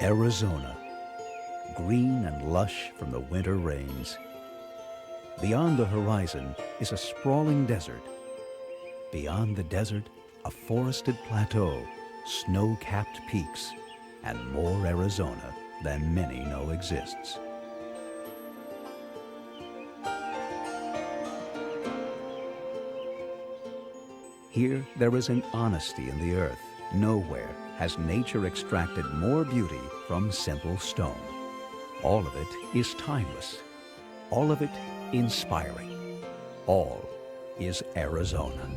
Arizona, green and lush from the winter rains. Beyond the horizon is a sprawling desert. Beyond the desert, a forested plateau, snow-capped peaks, and more Arizona than many know exists. Here, there is an honesty in the earth. Nowhere has nature extracted more beauty from simple stone. All of it is timeless. All of it inspiring. All is Arizona.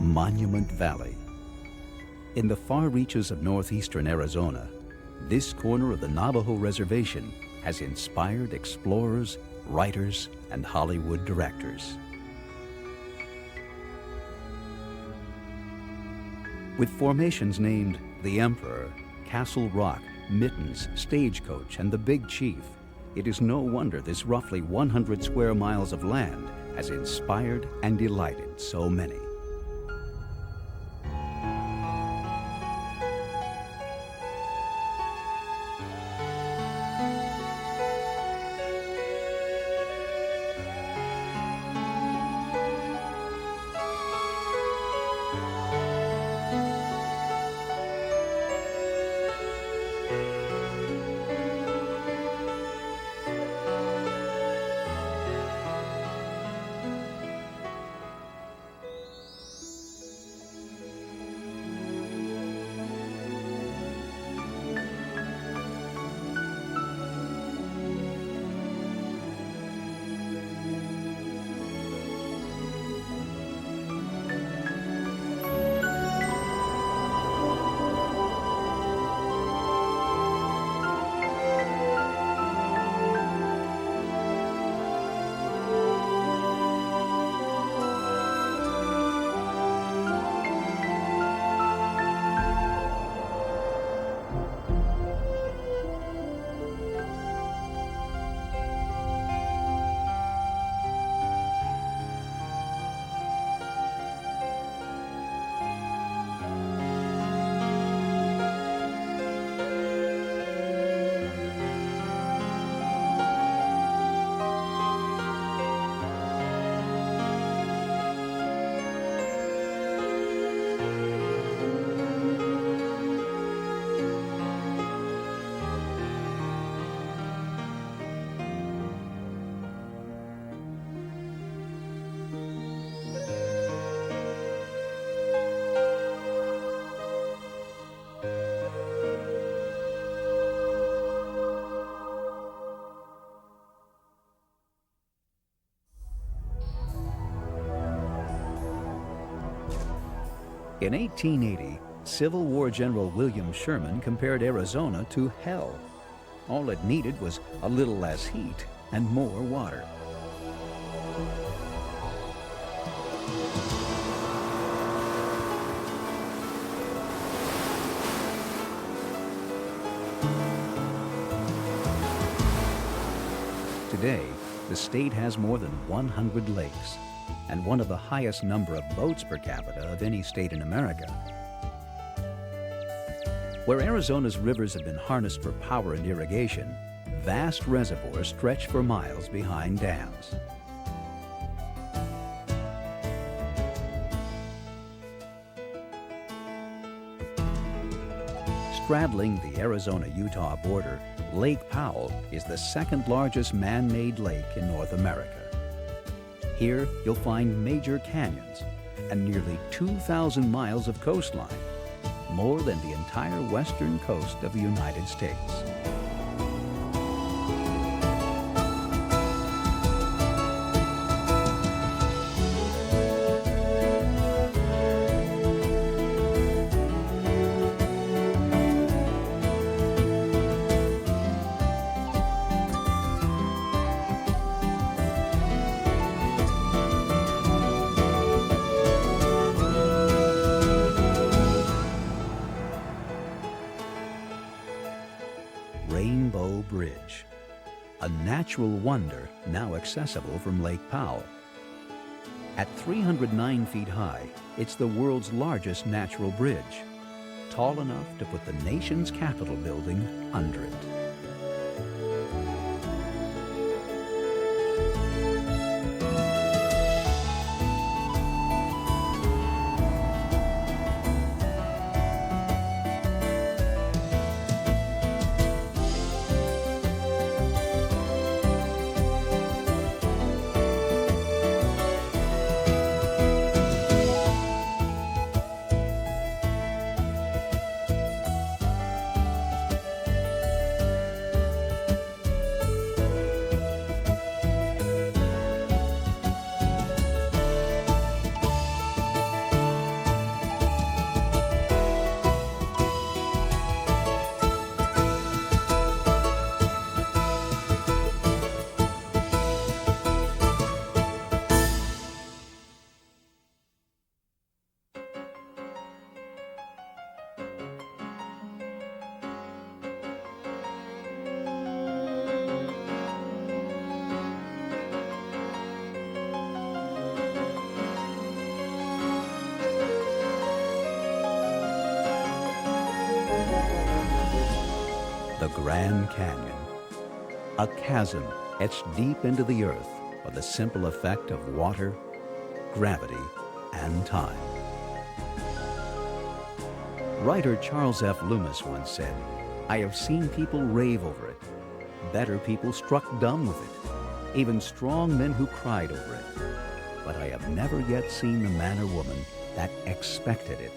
Monument Valley. In the far reaches of northeastern Arizona, this corner of the Navajo Reservation has inspired explorers, writers, and Hollywood directors. With formations named the Emperor, Castle Rock, Mittens, Stagecoach, and the Big Chief, it is no wonder this roughly 100 square miles of land has inspired and delighted so many. In 1880, Civil War General William Sherman compared Arizona to hell. All it needed was a little less heat and more water. Today, the state has more than 100 lakes and one of the highest number of boats per capita of any state in America. Where Arizona's rivers have been harnessed for power and irrigation, vast reservoirs stretch for miles behind dams. Straddling the Arizona-Utah border, Lake Powell is the second largest man-made lake in North America. Here, you'll find major canyons and nearly 2,000 miles of coastline, more than the entire western coast of the United States. Rainbow Bridge, a natural wonder now accessible from Lake Powell. At 309 feet high, it's the world's largest natural bridge, tall enough to put the nation's Capitol building under it. The Grand Canyon, a chasm etched deep into the earth by the simple effect of water, gravity, and time. Writer Charles F. Loomis once said, "I have seen people rave over it, better people struck dumb with it, even strong men who cried over it. But I have never yet seen the man or woman that expected it."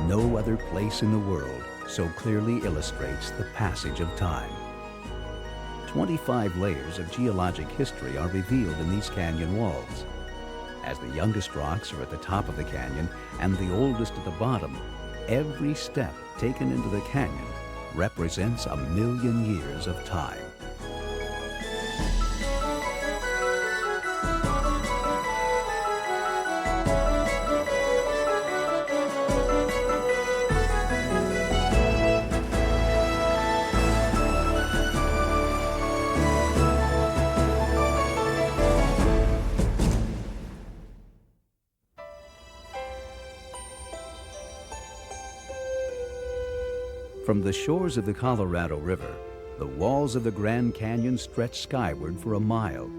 No other place in the world so clearly illustrates the passage of time. 25 layers of geologic history are revealed in these canyon walls. As the youngest rocks are at the top of the canyon and the oldest at the bottom, every step taken into the canyon represents 1,000,000 years of time. From the shores of the Colorado River, the walls of the Grand Canyon stretch skyward for a mile.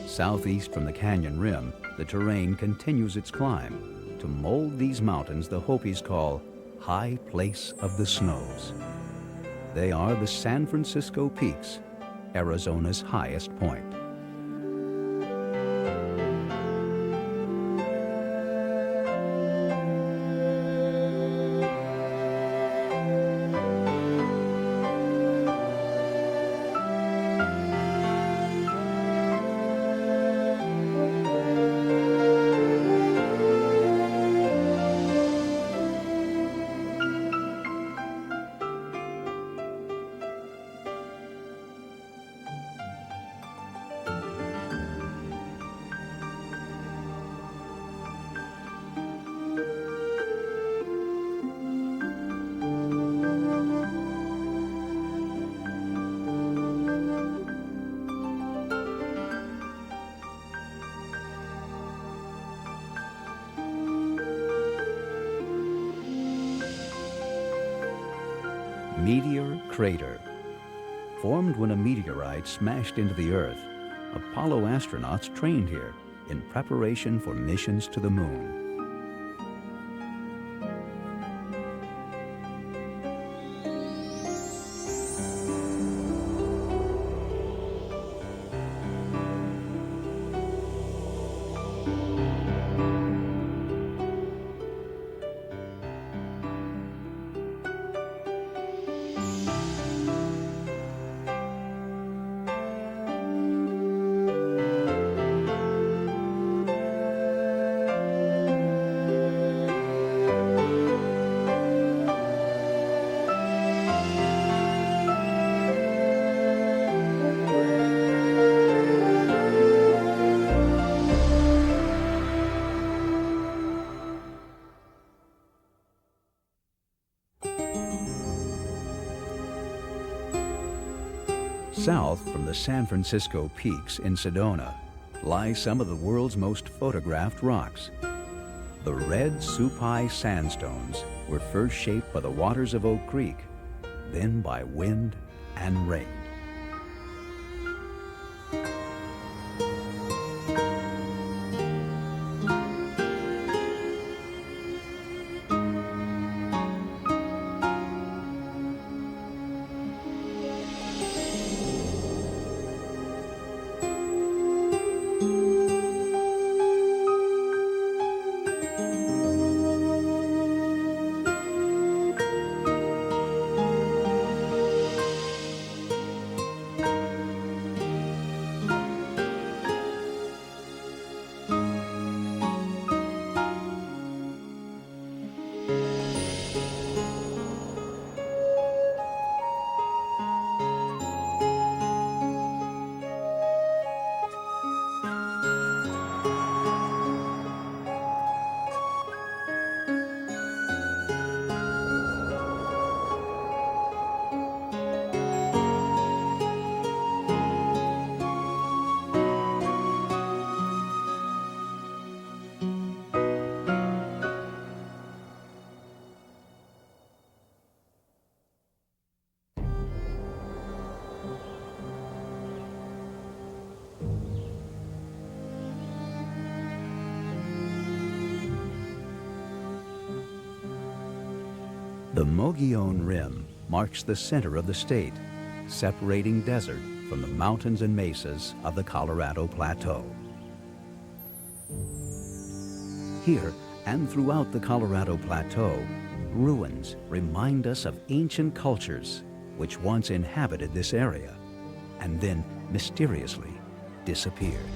Southeast from the canyon rim, the terrain continues its climb. To mold these mountains, the Hopis call High Place of the Snows. They are the San Francisco Peaks, Arizona's highest point. Meteor Crater. Formed when a meteorite smashed into the Earth, Apollo astronauts trained here in preparation for missions to the Moon. South from the San Francisco Peaks in Sedona lie some of the world's most photographed rocks. The red Supai sandstones were first shaped by the waters of Oak Creek, then by wind and rain. The Mogollon Rim marks the center of the state, separating desert from the mountains and mesas of the Colorado Plateau. Here and throughout the Colorado Plateau, ruins remind us of ancient cultures which once inhabited this area and then mysteriously disappeared.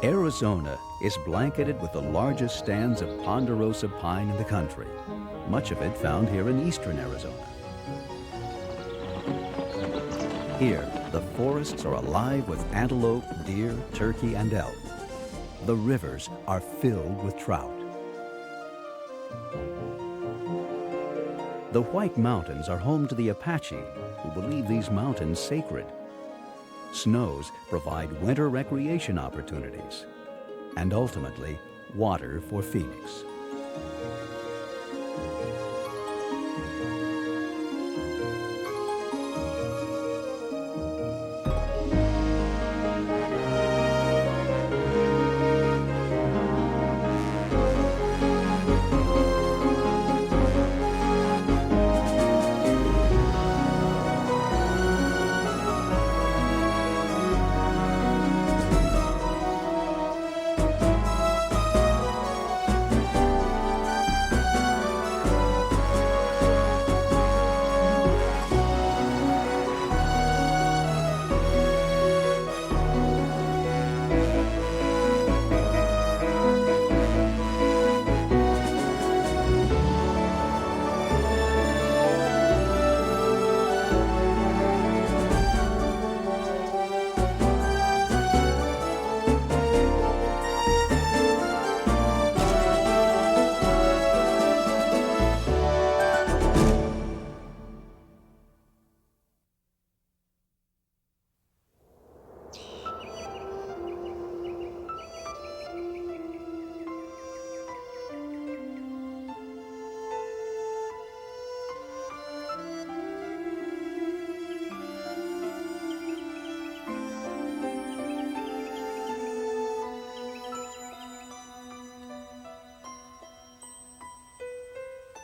Arizona is blanketed with the largest stands of ponderosa pine in the country, much of it found here in eastern Arizona. Here, the forests are alive with antelope, deer, turkey, and elk. The rivers are filled with trout. The White Mountains are home to the Apache, who believe these mountains sacred. Snows provide winter recreation opportunities, and ultimately, water for Phoenix.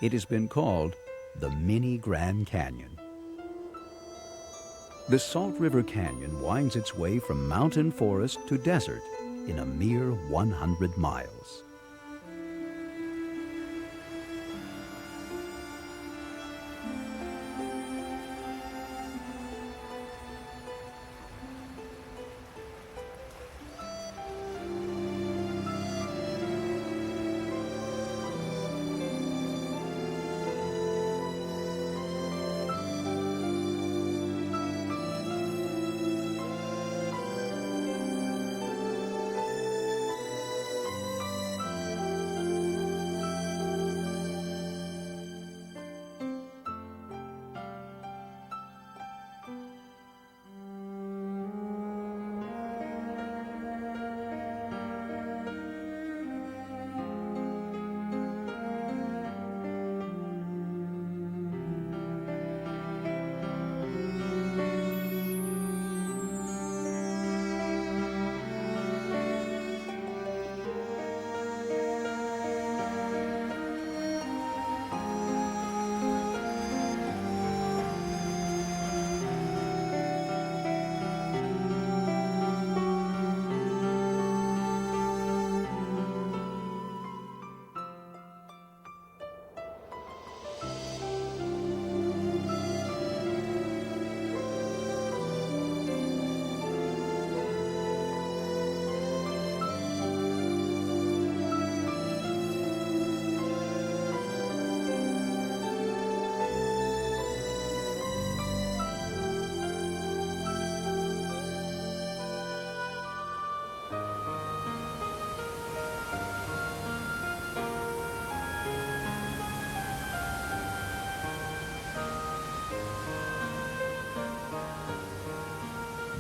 It has been called the Mini Grand Canyon. The Salt River Canyon winds its way from mountain forest to desert in a mere 100 miles.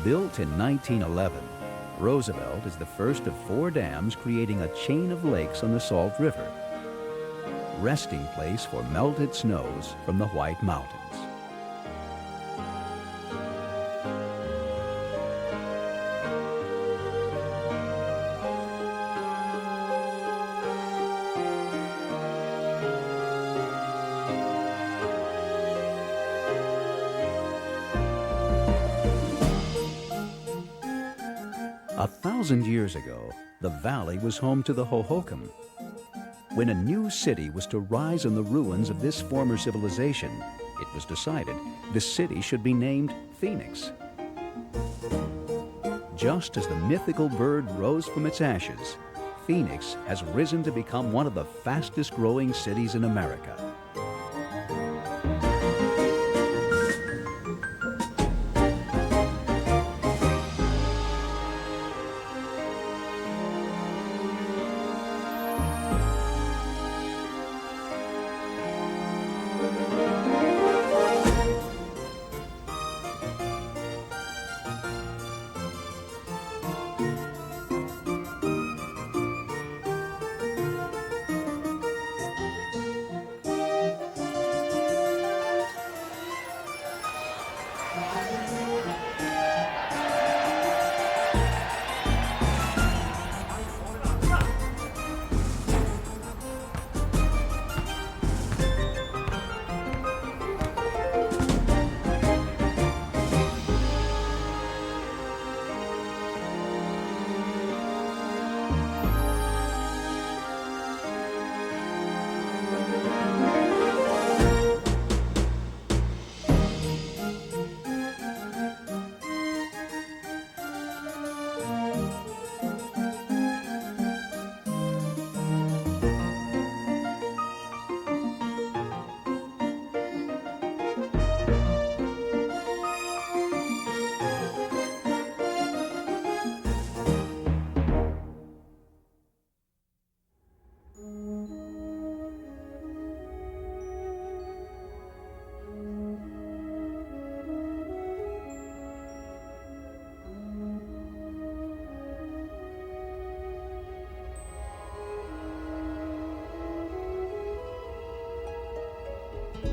Built in 1911, Roosevelt is the first of 4 dams creating a chain of lakes on the Salt River, resting place for melted snows from the White Mountains. A 1,000 years ago, the valley was home to the Hohokam. When a new city was to rise on the ruins of this former civilization, it was decided the city should be named Phoenix. Just as the mythical bird rose from its ashes, Phoenix has risen to become one of the fastest growing cities in America.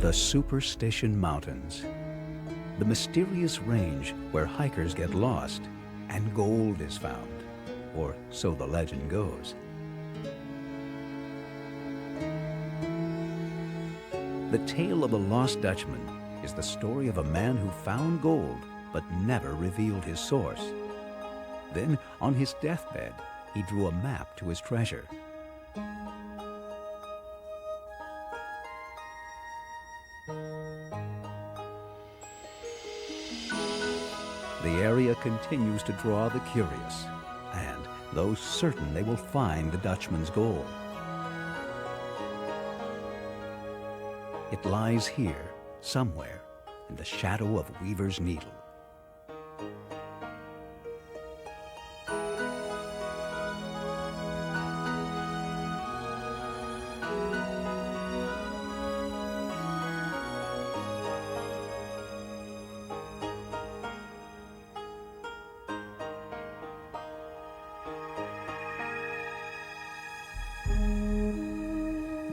The Superstition Mountains, the mysterious range where hikers get lost and gold is found, or so the legend goes. The tale of the Lost Dutchman is the story of a man who found gold but never revealed his source. Then, on his deathbed, he drew a map to his treasure. The area continues to draw the curious and those certain they will find the Dutchman's gold. It lies here, somewhere, in the shadow of Weaver's Needle.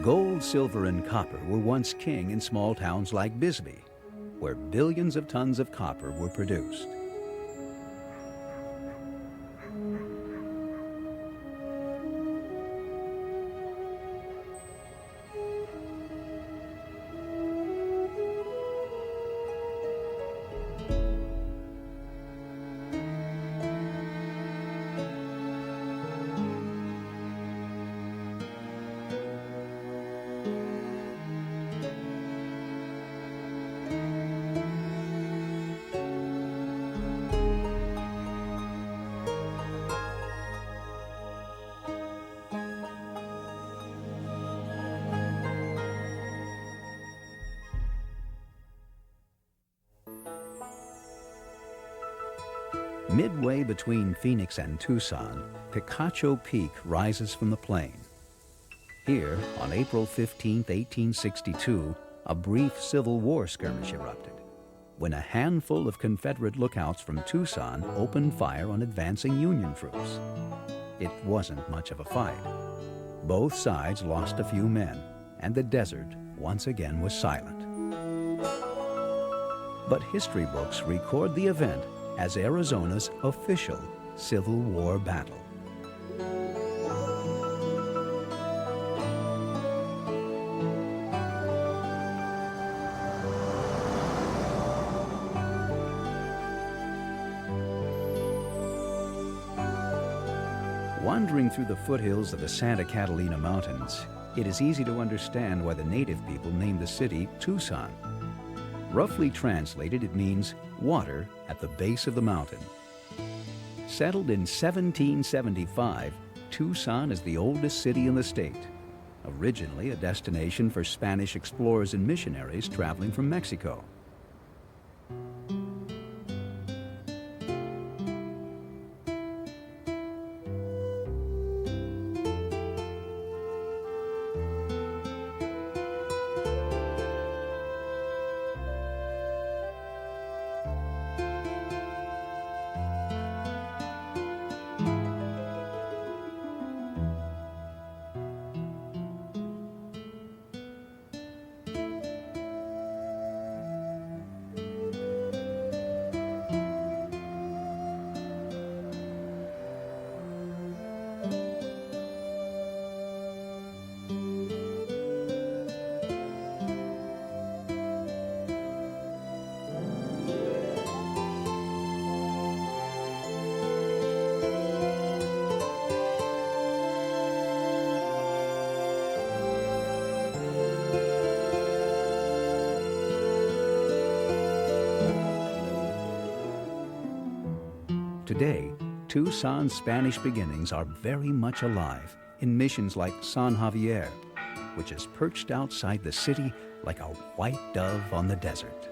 Gold, silver, and copper were once king in small towns like Bisbee, where billions of tons of copper were produced. Midway between Phoenix and Tucson, Picacho Peak rises from the plain. Here, on April 15, 1862, a brief Civil War skirmish erupted. when a handful of Confederate lookouts from Tucson opened fire on advancing Union troops. It wasn't much of a fight. Both sides lost a few men, and the desert once again was silent. But history books record the event as Arizona's official Civil War battle. Wandering through the foothills of the Santa Catalina Mountains, it is easy to understand why the native people named the city Tucson. Roughly translated, it means water at the base of the mountain. Settled in 1775, Tucson is the oldest city in the state, originally a destination for Spanish explorers and missionaries traveling from Mexico. Today, Tucson's Spanish beginnings are very much alive in missions like San Javier, which is perched outside the city like a white dove on the desert.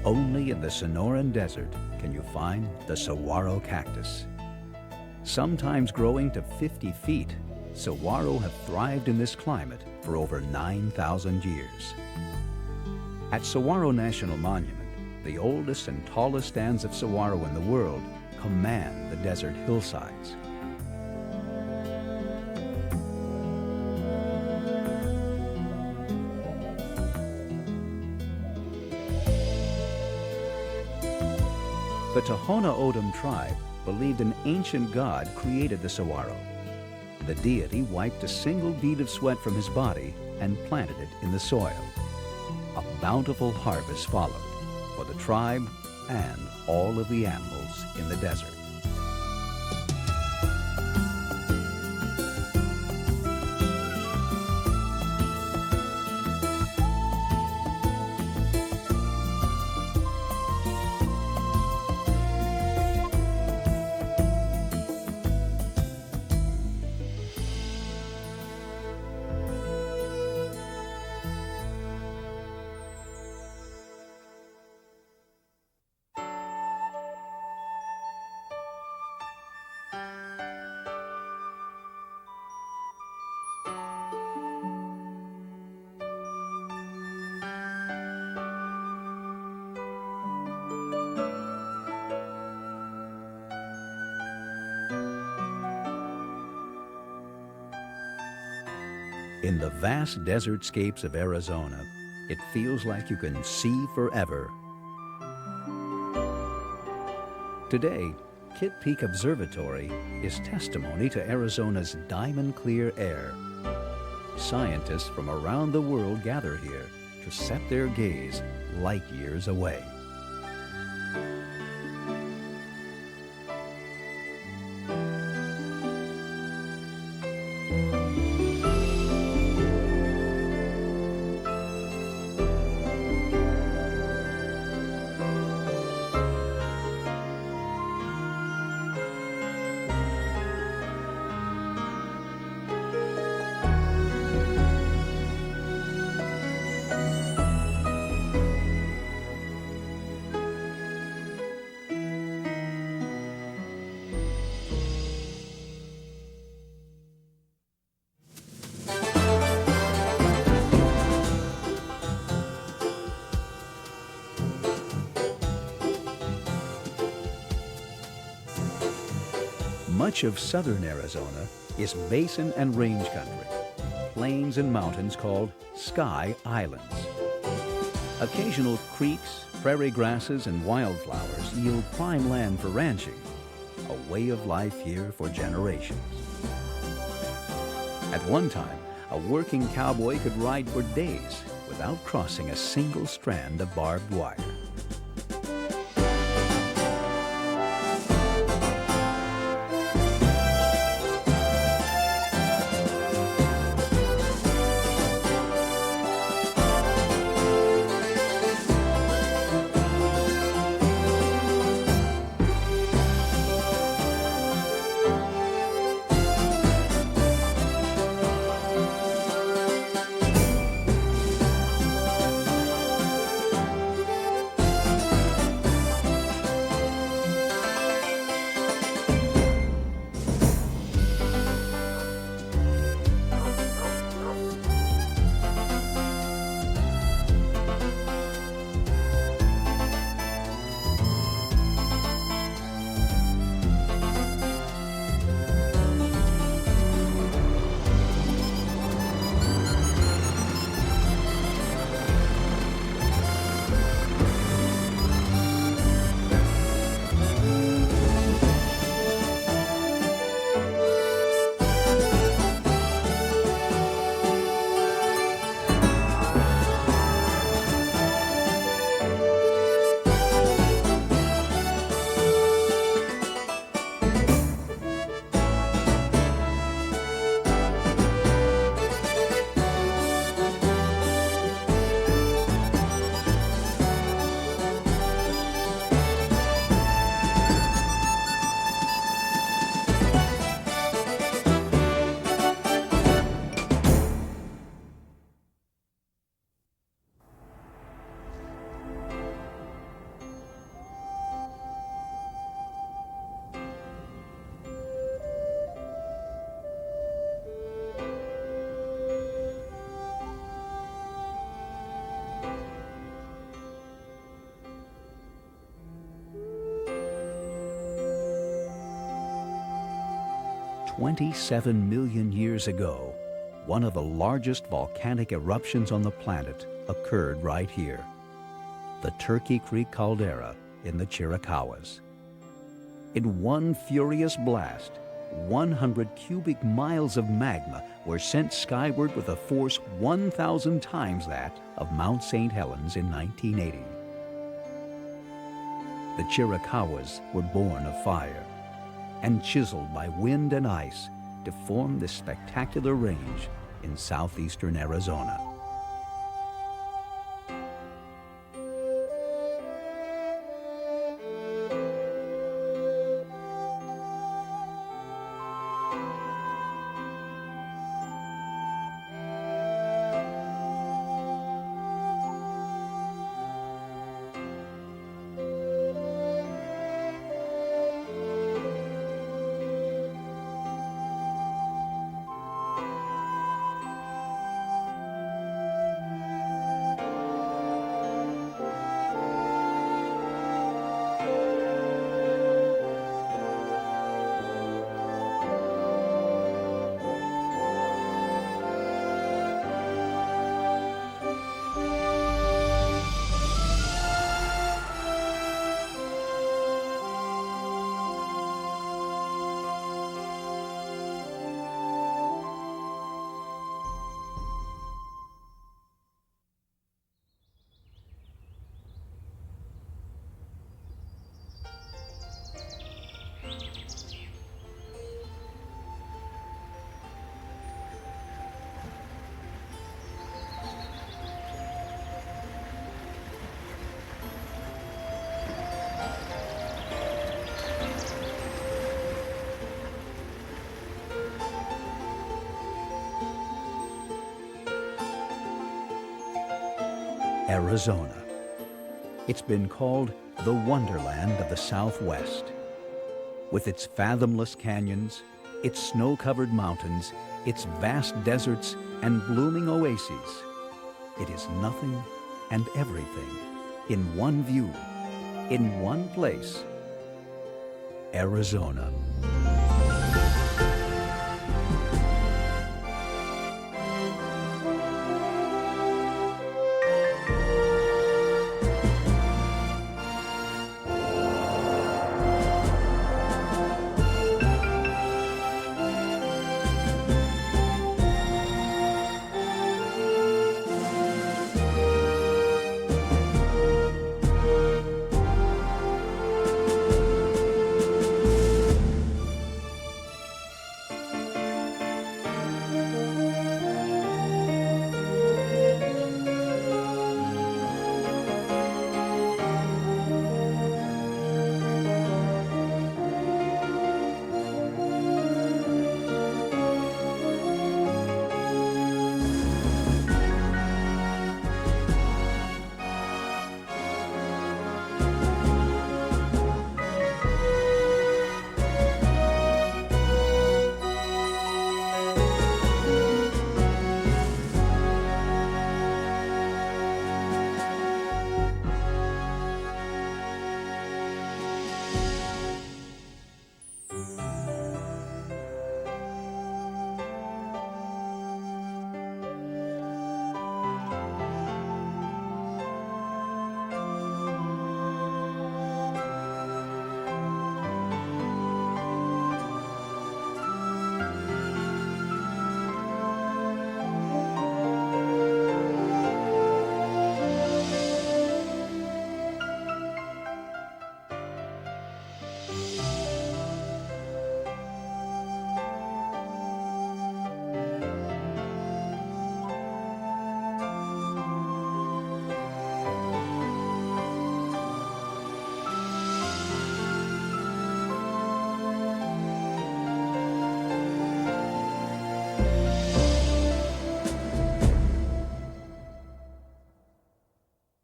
Only in the Sonoran Desert can you find the saguaro cactus. Sometimes growing to 50 feet, saguaro have thrived in this climate for over 9,000 years. At Saguaro National Monument, the oldest and tallest stands of saguaro in the world command the desert hillsides. The Tohono O'odham tribe believed an ancient god created the saguaro. The deity wiped a single bead of sweat from his body and planted it in the soil. A bountiful harvest followed for the tribe and all of the animals in the desert. In the vast desertscapes of Arizona, it feels like you can see forever. Today, Kitt Peak Observatory is testimony to Arizona's diamond-clear air. Scientists from around the world gather here to set their gaze light years away. Much of southern Arizona is basin and range country, plains and mountains called Sky Islands. Occasional creeks, prairie grasses, and wildflowers yield prime land for ranching, a way of life here for generations. At one time, a working cowboy could ride for days without crossing a single strand of barbed wire. "27 million years ago, one of the largest volcanic eruptions on the planet occurred right here, the Turkey Creek caldera in the Chiricahuas. In one furious blast, 100 cubic miles of magma were sent skyward with a force 1,000 times that of Mount St. Helens in 1980. The Chiricahuas were born of fire and chiseled by wind and ice to form this spectacular range in southeastern Arizona. Arizona. It's been called the Wonderland of the Southwest. With its fathomless canyons, its snow-covered mountains, its vast deserts and blooming oases, it is nothing and everything in one view, in one place, Arizona.